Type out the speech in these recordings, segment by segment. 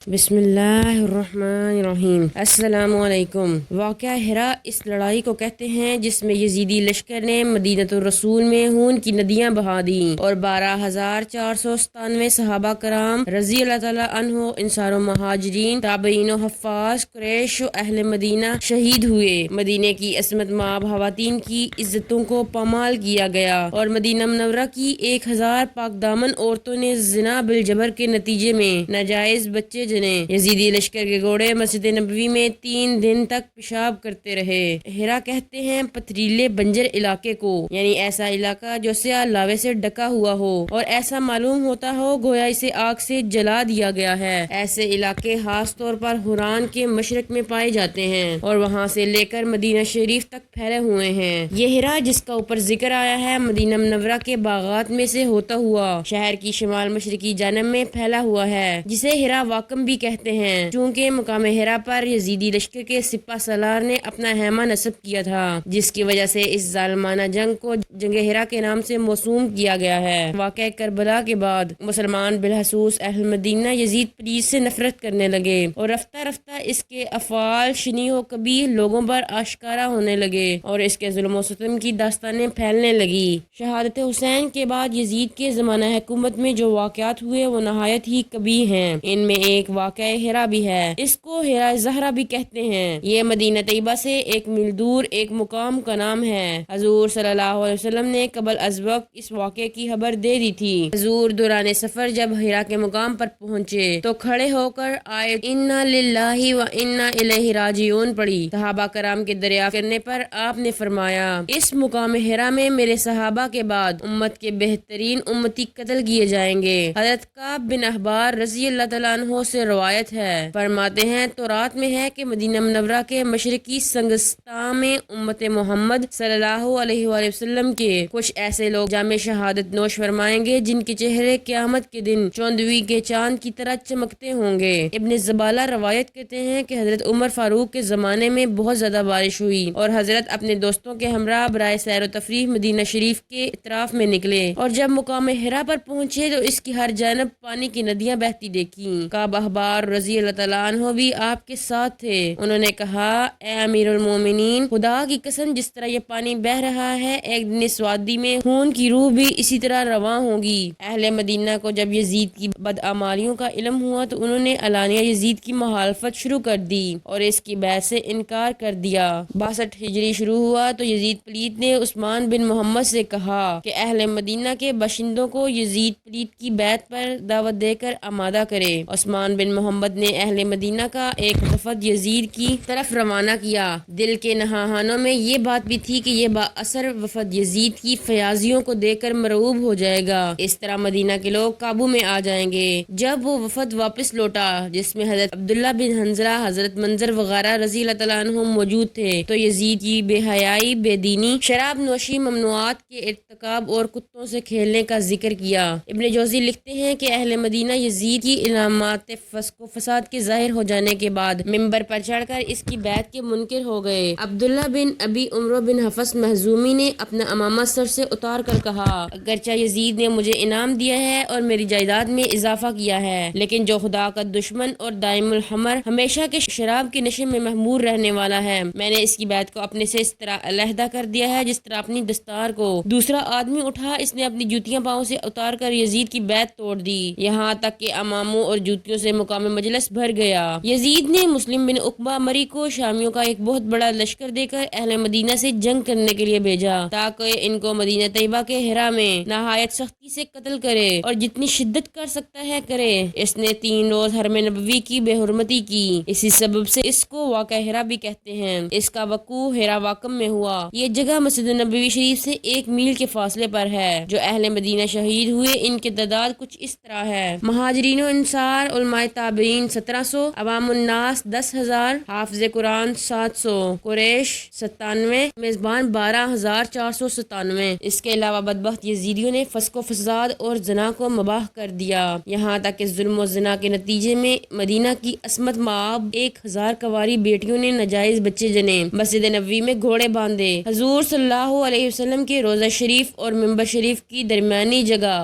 بسم اللہ الرحمن الرحیم۔ السلام علیکم۔ واقعہ ہرا اس لڑائی کو کہتے ہیں جس میں یزیدی لشکر نے مدینۃ الرسول میں خون کی ندیاں بہا دیں اور 12,497 صحابہ کرام رضی اللہ تعالیٰ عنہ، انصار و مہاجرین، تابعین و حفاظ قریش و اہل مدینہ شہید ہوئے۔ مدینہ کی عصمت مآب خواتین کی عزتوں کو پامال کیا گیا اور مدینہ منورہ کی 1,000 پاک دامن عورتوں نے زنا بالجبر کے نتیجے میں ناجائز بچے جنے۔ یزیدی لشکر کے گھوڑے مسجد نبوی میں 3 دن تک پیشاب کرتے رہے۔ ہرا کہتے ہیں پتھریلے بنجر علاقے کو، یعنی ایسا علاقہ جو سیاہ لاوے سے ڈکا ہوا ہو اور ایسا معلوم ہوتا ہو گویا اسے آگ سے جلا دیا گیا ہے۔ ایسے علاقے خاص طور پر حوران کے مشرق میں پائے جاتے ہیں اور وہاں سے لے کر مدینہ شریف تک پھیلے ہوئے ہیں۔ یہ ہرا جس کا اوپر ذکر آیا ہے مدینہ منورہ کے باغات میں سے ہوتا ہوا شہر کی شمال مشرقی جانب میں پھیلا ہوا ہے، جسے ہرا واقم بھی کہتے ہیں، چونکہ مقام ہرا پر یزیدی لشکر کے سپہ سالار نے اپنا خیمہ نصب کیا تھا، جس کی وجہ سے اس ظالمانہ جنگ کو جنگ ہرا کے نام سے موسوم کیا گیا ہے۔ واقعہ کربلا کے بعد مسلمان بالخصوص اہل مدینہ یزید پلیز سے نفرت کرنے لگے اور رفتہ رفتہ اس کے افعال شنیع و قبیح لوگوں پر آشکارا ہونے لگے اور اس کے ظلم و ستم کی داستانیں پھیلنے لگی۔ شہادت حسین کے بعد یزید کے زمانہ حکومت میں جو واقعات ہوئے وہ نہایت ہی قبیح ہیں۔ ان میں ایک واقعہ ہرا بھی ہے، اس کو ہرا زہرا بھی کہتے ہیں۔ یہ مدینہ طیبہ سے 1 میل دور ایک مقام کا نام ہے۔ حضور صلی اللہ علیہ وسلم نے قبل از وقت اس واقعے کی خبر دے دی تھی۔ حضور دوران سفر جب ہرا کے مقام پر پہنچے تو کھڑے ہو کر آیت انا للہ و انا الیہ راجعون پڑھی۔ صحابہ کرام کے دریافت کرنے پر آپ نے فرمایا، اس مقام ہرا میں میرے صحابہ کے بعد امت کے بہترین امتی قتل کیے جائیں گے۔ حضرت کعب بن احبار رضی اللہ تعالیٰ عنہ سے روایت ہے، فرماتے ہیں تورات میں ہے کہ مدینہ منورہ کے مشرقی سنگستان میں امت محمد صلی اللہ علیہ وآلہ وسلم کے کچھ ایسے لوگ جام شہادت نوش فرمائیں گے جن کے چہرے قیامت کے دن چوندوی کے چاند کی طرح چمکتے ہوں گے۔ ابن زبالہ روایت کرتے ہیں کہ حضرت عمر فاروق کے زمانے میں بہت زیادہ بارش ہوئی اور حضرت اپنے دوستوں کے ہمراہ برائے سیر و تفریح مدینہ شریف کے اطراف میں نکلے اور جب مقام ہرا پر پہنچے تو اس کی ہر جانب پانی کی ندیاں بہتی دیکھیں۔ کعب احبار رضی اللہ تعالیٰ عنہ بھی آپ کے ساتھ تھے۔ انہوں نے کہا، اے امیر المومنین، خدا کی قسم جس طرح یہ پانی بہ رہا ہے ایک دن اس وادی میں خون کی روح بھی اسی طرح رواں ہوگی۔ اہل مدینہ کو جب یزید کی بدعمالیوں کا علم ہوا تو انہوں نے علانیہ یزید کی مخالفت شروع کر دی اور اس کی بیعت سے انکار کر دیا۔ 62 ہجری شروع ہوا تو یزید پلیت نے عثمان بن محمد سے کہا کہ اہل مدینہ کے باشندوں کو یزید پلیت کی بیعت پر دعوت دے کر آمادہ کرے۔ عثمان بن محمد نے اہل مدینہ کا ایک وفد یزید کی طرف روانہ کیا۔ دل کے نہانوں میں یہ بات بھی تھی کہ یہ با اثر وفد یزید کی فیاضیوں کو دیکھ کر مرعوب ہو جائے گا، اس طرح مدینہ کے لوگ قابو میں آ جائیں گے۔ جب وہ وفد واپس لوٹا جس میں حضرت عبداللہ بن حنظلہ، حضرت منظر وغیرہ رضی اللہ تعالیٰ عنہ موجود تھے، تو یزید کی بے حیائی، بے دینی، شراب نوشی، ممنوعات کے ارتکاب اور کتوں سے کھیلنے کا ذکر کیا۔ ابن جوزی لکھتے ہیں کہ اہل مدینہ یزید کی علامات فسق و فساد کے ظاہر ہو جانے کے بعد منبر پر چڑھ کر اس کی بیعت کے منکر ہو گئے۔ عبداللہ بن ابی عمرو بن حفص مخزومی نے اپنا امامہ سر سے اتار کر کہا، اگرچہ یزید نے مجھے انعام دیا ہے اور میری جائیداد میں اضافہ کیا ہے، لیکن جو خدا کا دشمن اور دائم الحمر ہمیشہ کے شراب کے نشے میں مہمور رہنے والا ہے، میں نے اس کی بیعت کو اپنے سے اس طرح علیحدہ کر دیا ہے جس طرح اپنی دستار کو۔ دوسرا آدمی اٹھا، اس نے اپنی جوتیاں پاؤں سے اتار کر یزید کی بیعت توڑ دی، یہاں تک کہ اماموں اور جوتیوں سے مقام مجلس بھر گیا۔ یزید نے مسلم بن عقبہ مری کو شامیوں کا ایک بہت بڑا لشکر دے کر اہل مدینہ سے جنگ کرنے کے لیے بھیجا تاکہ ان کو مدینہ طیبہ کے ہرا میں نہایت سختی سے قتل کرے اور جتنی شدت کر سکتا ہے کرے۔ اس نے 3 روز حرم نبوی کی بے حرمتی کی، اسی سبب سے اس کو واقعہ ہرا بھی کہتے ہیں۔ اس کا وقوع ہرا واقم میں ہوا۔ یہ جگہ مسجد نبوی شریف سے 1 میل کے فاصلے پر ہے۔ جو اہل مدینہ شہید ہوئے ان کی تعداد کچھ اس طرح ہے: مہاجرین و انصار علماء تابعین 1700، عوام الناس 10,000، حافظ قرآن 700، قریش 97، میزبان 12,497۔ اس کے علاوہ بدبخت یزیدیوں نے فسق و فساد اور زنا کو مباح کر دیا، یہاں تک کہ ظلم و زنا کے نتیجے میں مدینہ کی عصمت مآب 1,000 کنواری بیٹیوں نے ناجائز بچے جنے، مسجد نبوی میں گھوڑے باندھے۔ حضور صلی اللہ علیہ وسلم کے روضہ شریف اور منبر شریف کی درمیانی جگہ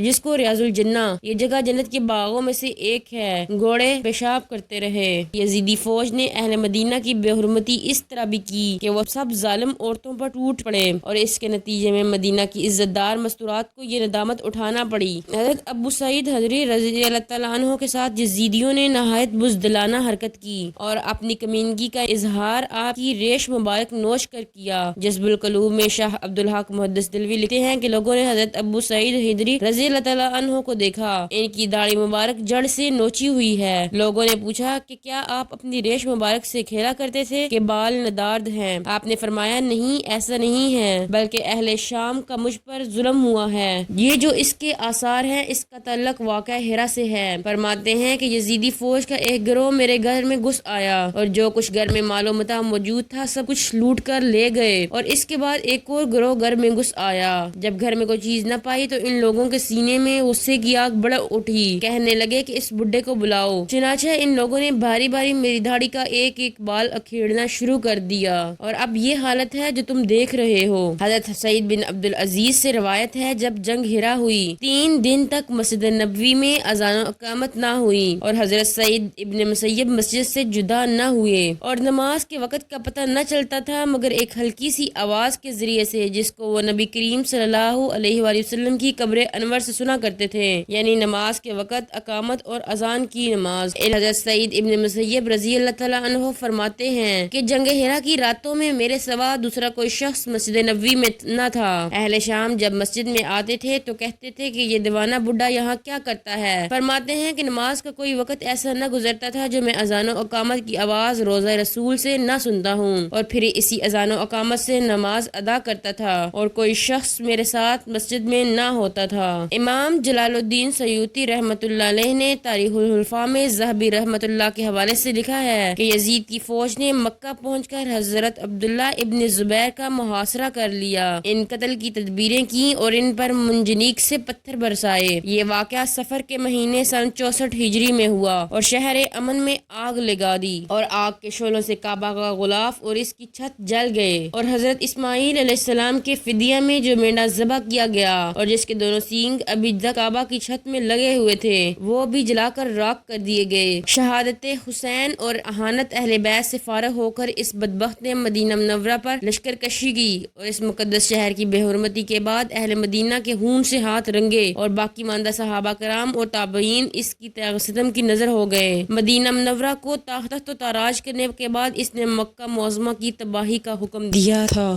جس کو ریاض الجنہ، یہ جگہ جنت کے باغوں میں سے ایک ہے، ہے، گھوڑے پیشاب کرتے رہے۔ یزیدی فوج نے اہل مدینہ کی بے حرمتی اس طرح بھی کی کہ وہ سب ظالم عورتوں پر ٹوٹ پڑے، اور اس کے نتیجے میں مدینہ کی عزت دار مستورات کو یہ ندامت اٹھانا پڑی۔ حضرت ابو سعید خدری رضی اللہ تعالیٰ عنہ کے ساتھ یزیدیوں نے نہایت بزدلانہ حرکت کی اور اپنی کمینگی کا اظہار آپ کی ریش مبارک نوچ کر کیا۔ جذب القلوب میں شاہ عبدالحق محدث دہلوی لکھتے ہیں کہ لوگوں نے حضرت ابو سعید خدری رضی اللہ تعالیٰ عنہ کو دیکھا، ان کی داڑھی مبارک جڑ سے نوچی ہوئی ہے۔ لوگوں نے پوچھا کہ کیا آپ اپنی ریش مبارک سے کھیلا کرتے تھے کہ بال ندارد ہیں؟ آپ نے فرمایا نہیں، ایسا نہیں ہے، بلکہ اہل شام کا مجھ پر ظلم ہوا ہے۔ یہ جو اس کے آثار ہیں اس کا تعلق واقعہ ہرا سے ہے۔ فرماتے ہیں کہ یزیدی فوج کا ایک گروہ میرے گھر میں گھس آیا اور جو کچھ گھر میں مال و متاع موجود تھا سب کچھ لوٹ کر لے گئے، اور اس کے بعد ایک اور گروہ گھر میں گھس آیا۔ جب گھر میں کوئی چیز نہ پائی تو ان لوگوں کے سینے میں غصے کی آگ بڑھ اٹھی، کہنے لگے کہ اس بڈھے کو بلاؤ۔ چنانچہ ان لوگوں نے باری باری میری داڑھی کا ایک ایک بال اکھیڑنا شروع کر دیا، اور اب یہ حالت ہے جو تم دیکھ رہے ہو۔ حضرت سعید بن عبدالعزیز سے روایت ہے جب جنگ ہرا ہوئی 3 دن تک مسجد نبوی میں اذان و اقامت نہ ہوئی، اور حضرت سعید ابن مسیب مسجد سے جدا نہ ہوئے، اور نماز کے وقت کا پتہ نہ چلتا تھا مگر ایک ہلکی سی آواز کے ذریعے سے جس کو وہ نبی کریم صلی اللہ علیہ وآلہ وسلم کی قبر انور سے سنا کرتے تھے، یعنی نماز کے وقت اقامت اور اذان کی نماز۔ حضرت سعید ابن مسیب رضی اللہ تعالیٰ عنہ فرماتے ہیں کہ جنگ ہرا کی راتوں میں میرے سوا دوسرا کوئی شخص مسجد نبوی میں نہ تھا۔ اہل شام جب مسجد میں آتے تھے تو کہتے تھے کہ یہ دیوانہ بڈھا یہاں کیا کرتا ہے۔ فرماتے ہیں کہ نماز کا کوئی وقت ایسا نہ گزرتا تھا جو میں اذان و اقامت کی آواز روضہ رسول سے نہ سنتا ہوں، اور پھر اسی اذان و اقامت سے نماز ادا کرتا تھا اور کوئی شخص میرے ساتھ مسجد میں نہ ہوتا تھا۔ امام جلال الدین سیوطی رحمۃ اللہ علیہ نے تاریخ الخلفاء میں ذہبی رحمۃ اللہ کے حوالے سے لکھا ہے کہ یزید کی فوج نے مکہ پہنچ کر حضرت عبداللہ ابن زبیر کا محاصرہ کر لیا، ان قتل کی تدبیریں کی اور ان پر منجنیق سے پتھر برسائے۔ یہ واقعہ صفر کے مہینے سن 64 ہجری میں ہوا اور شہر امن میں آگ لگا دی، اور آگ کے شعلوں سے کعبہ کا غلاف اور اس کی چھت جل گئے، اور حضرت اسماعیل علیہ السلام کے فدیہ میں جو مینڈا ذبح کیا گیا اور جس کے دونوں سینگ ابھی تک کعبہ کی چھت میں لگے ہوئے تھے وہ بھی جلا کر راکھ کر دیے گئے۔ شہادت حسین اور اہانت اہل بیت سے فارغ ہو کر اس بدبخت نے مدینہ منورہ پر لشکر کشی کی، اور اس مقدس شہر کی بے حرمتی کے بعد اہل مدینہ کے خون سے ہاتھ رنگے، اور باقی ماندہ صحابہ کرام اور تابعین اس کی تیغ ستم کی نظر ہو گئے۔ مدینہ منورہ کو تخت و تاراج کرنے کے بعد اس نے مکہ معظمہ کی تباہی کا حکم دیا تھا۔